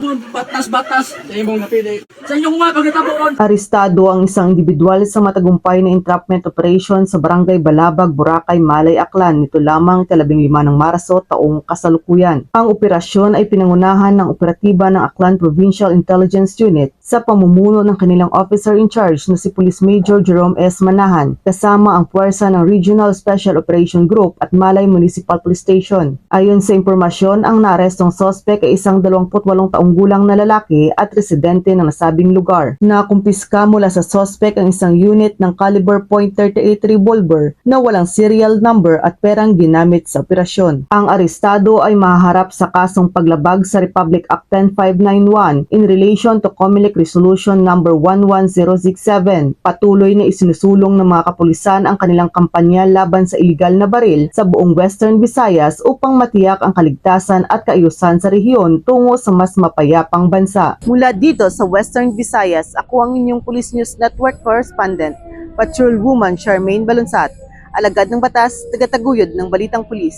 kung batas-batas sa imong napili. Sa inyong mga pagkatabuon. Arestado ang isang individual sa matagumpay na entrapment operation sa Barangay Balabag, Boracay, Malay, Aklan nito lamang 15 ng Marso taong kasalukuyan. Ang operasyon ay pinangunahan ng operatiba ng Aklan Provincial Intelligence Unit sa pamumuno ng kanilang officer in charge na si Police Major Jerome S. Manahan kasama ang puwersa ng Regional Special Operation Group at Malay Municipal Police Station. Ayon sa impormasyon, ang naarestong sospek ay isang 28 taong gulang na lalaki at residente ng nasabing lugar. Nakumpiska mula sa sospek ang isang unit ng caliber .38 revolver na walang serial number at perang ginamit sa operasyon. Ang arestado ay mahaharap sa kasong paglabag sa Republic Act 10591 in relation to Comelec Resolution number 11067. Patuloy na isinusulong ng mga kapulisan ang kanilang kampanya laban sa iligal na baril sa buong Western Visayas upang matiyak ang kaligtasan at kaayusan sa rehiyon tungo sa mas mapayapang bansa. Mula dito sa Western Visayas, ako ang inyong Police News Network correspondent, Patrol Woman Charmaine Balunsat, alagad ng batas, tagataguyod ng Balitang Pulis.